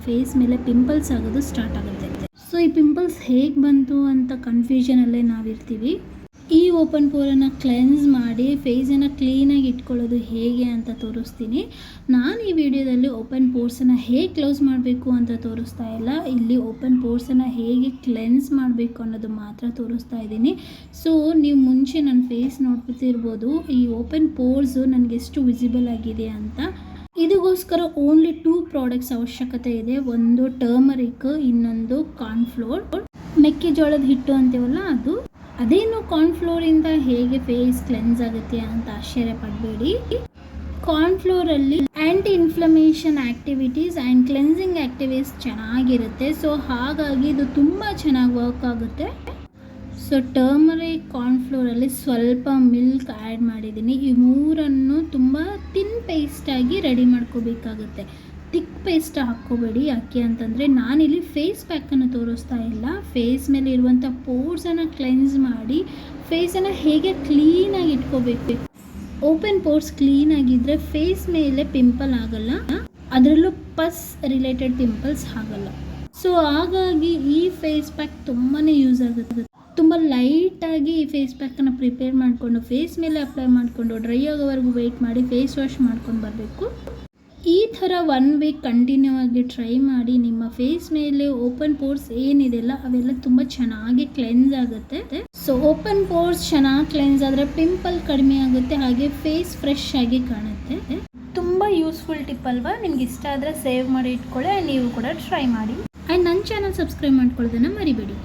Face ಮೇಲೆ pimples ಆಗೋದು start ಆಗುತ್ತೆ. ಸೊ ಈ ಪಿಂಪಲ್ಸ್ ಹೇಗೆ ಬಂತು ಅಂತ ಕನ್ಫ್ಯೂಷನಲ್ಲೇ ನಾವಿರ್ತೀವಿ. ಈ ಓಪನ್ ಪೋರನ್ನು ಕ್ಲೆನ್ಸ್ ಮಾಡಿ ಫೇಸನ್ನು ಕ್ಲೀನಾಗಿ ಇಟ್ಕೊಳ್ಳೋದು ಹೇಗೆ ಅಂತ ತೋರಿಸ್ತೀನಿ. ನಾನು ಈ ವಿಡಿಯೋದಲ್ಲಿ ಓಪನ್ ಪೋರ್ಸನ್ನು ಹೇಗೆ ಕ್ಲೋಸ್ ಮಾಡಬೇಕು ಅಂತ ತೋರಿಸ್ತಾ ಇಲ್ಲ, ಇಲ್ಲಿ ಓಪನ್ ಪೋರ್ಸನ್ನು ಹೇಗೆ ಕ್ಲೆನ್ಸ್ ಮಾಡಬೇಕು ಅನ್ನೋದು ಮಾತ್ರ ತೋರಿಸ್ತಾ ಇದ್ದೀನಿ. ಸೊ ನೀವು ಮುಂಚೆ ನನ್ನ ಫೇಸ್ ನೋಡ್ತಿರ್ಬೋದು, ಈ ಓಪನ್ ಪೋರ್ಸು ನನಗೆ ಎಷ್ಟು ವಿಸಿಬಲ್ ಆಗಿದೆ ಅಂತ. ಇದಕ್ಕೋಸ್ಕರ ಓನ್ಲಿ 2 ಪ್ರಾಡಕ್ಟ್ಸ್ ಅವಶ್ಯಕತೆ ಇದೆ. ಒಂದು ಟರ್ಮರಿಕ್, ಇನ್ನೊಂದು ಕಾರ್ನ್ಫ್ಲೋರ್. ಮೆಕ್ಕೆಜೋಳದ ಹಿಟ್ಟು ಅಂತೀವಲ್ಲ ಅದು. ಅದೇನು ಕಾರ್ನ್ಫ್ಲೋರಿಂದ ಹೇಗೆ ಫೇಸ್ ಕ್ಲೆನ್ಸ್ ಆಗುತ್ತೆ ಅಂತ ಆಶ್ಚರ್ಯ ಪಡಬೇಡಿ. ಕಾರ್ನ್ಫ್ಲೋರಲ್ಲಿ anti inflammation activities and cleansing activities ಚೆನ್ನಾಗಿರುತ್ತೆ. ಸೊ ಹಾಗಾಗಿ ಇದು ತುಂಬ ಚೆನ್ನಾಗಿ ವರ್ಕ್ ಆಗುತ್ತೆ. ಸೊ ಟರ್ಮರಿಕ್, ಕಾರ್ನ್ಫ್ಲೋರಲ್ಲಿ ಸ್ವಲ್ಪ ಮಿಲ್ಕ್ ಆ್ಯಡ್ ಮಾಡಿದ್ದೀನಿ. ಈ ಮೂರನ್ನು ತುಂಬ ತಿನ್ ಪೇಸ್ಟಾಗಿ ರೆಡಿ ಮಾಡ್ಕೋಬೇಕಾಗುತ್ತೆ. ತಿಕ್ ಪೇಸ್ಟ್ ಹಾಕ್ಕೋಬೇಡಿ. ಯಾಕೆ ಅಂತಂದರೆ ನಾನಿಲ್ಲಿ ಫೇಸ್ ಪ್ಯಾಕನ್ನು ತೋರಿಸ್ತಾ ಇಲ್ಲ, ಫೇಸ್ ಮೇಲೆ ಇರುವಂಥ ಪೋರ್ಸನ್ನು ಕ್ಲೆನ್ಸ್ ಮಾಡಿ ಫೇಸನ್ನು ಹೇಗೆ ಕ್ಲೀನಾಗಿ ಇಟ್ಕೋಬೇಕು. ಓಪನ್ ಪೋರ್ಸ್ ಕ್ಲೀನಾಗಿದ್ದರೆ ಫೇಸ್ ಮೇಲೆ ಪಿಂಪಲ್ ಆಗಲ್ಲ, ಅದರಲ್ಲೂ ಪಸ್ ರಿಲೇಟೆಡ್ ಪಿಂಪಲ್ಸ್ ಆಗಲ್ಲ. ಸೊ ಹಾಗಾಗಿ ಈ ಫೇಸ್ ಪ್ಯಾಕ್ ತುಂಬಾ ಯೂಸ್ ಆಗುತ್ತೆ. ತುಂಬ ಲೈಟಾಗಿ ಈ ಫೇಸ್ ಪ್ಯಾಕನ್ನು ಪ್ರಿಪೇರ್ ಮಾಡಿಕೊಂಡು ಫೇಸ್ ಮೇಲೆ ಅಪ್ಲೈ ಮಾಡಿಕೊಂಡು ಡ್ರೈ ಆಗೋವರೆಗೂ ವೆಯ್ಟ್ ಮಾಡಿ ಫೇಸ್ ವಾಶ್ ಮಾಡ್ಕೊಂಡು ಬರಬೇಕು. ಈ ಥರ 1 ವೀಕ್ ಕಂಟಿನ್ಯೂ ಆಗಿ ಟ್ರೈ ಮಾಡಿ. ನಿಮ್ಮ ಫೇಸ್ ಮೇಲೆ ಓಪನ್ ಪೋರ್ಸ್ ಏನಿದೆಲ್ಲ ಅವೆಲ್ಲ ತುಂಬ ಚೆನ್ನಾಗಿ ಕ್ಲೆನ್ಸ್ ಆಗುತ್ತೆ. ಸೊ ಓಪನ್ ಪೋರ್ಸ್ ಚೆನ್ನಾಗಿ ಕ್ಲೆನ್ಸ್ ಆದರೆ ಪಿಂಪಲ್ ಕಡಿಮೆ ಆಗುತ್ತೆ, ಹಾಗೆ ಫೇಸ್ ಫ್ರೆಶ್ ಆಗಿ ಕಾಣುತ್ತೆ. ತುಂಬ ಯೂಸ್ಫುಲ್ ಟಿಪ್ ಅಲ್ವಾ? ನಿಮ್ಗೆ ಇಷ್ಟ ಆದರೆ ಸೇವ್ ಮಾಡಿ ಇಟ್ಕೊಳ್ಳಿ, ನೀವು ಕೂಡ ಟ್ರೈ ಮಾಡಿ. ಆ್ಯಂಡ್ ನನ್ನ ಚಾನಲ್ ಸಬ್ಸ್ಕ್ರೈಬ್ ಮಾಡ್ಕೊಳ್ಳೋದನ್ನು ಮರಿಬೇಡಿ.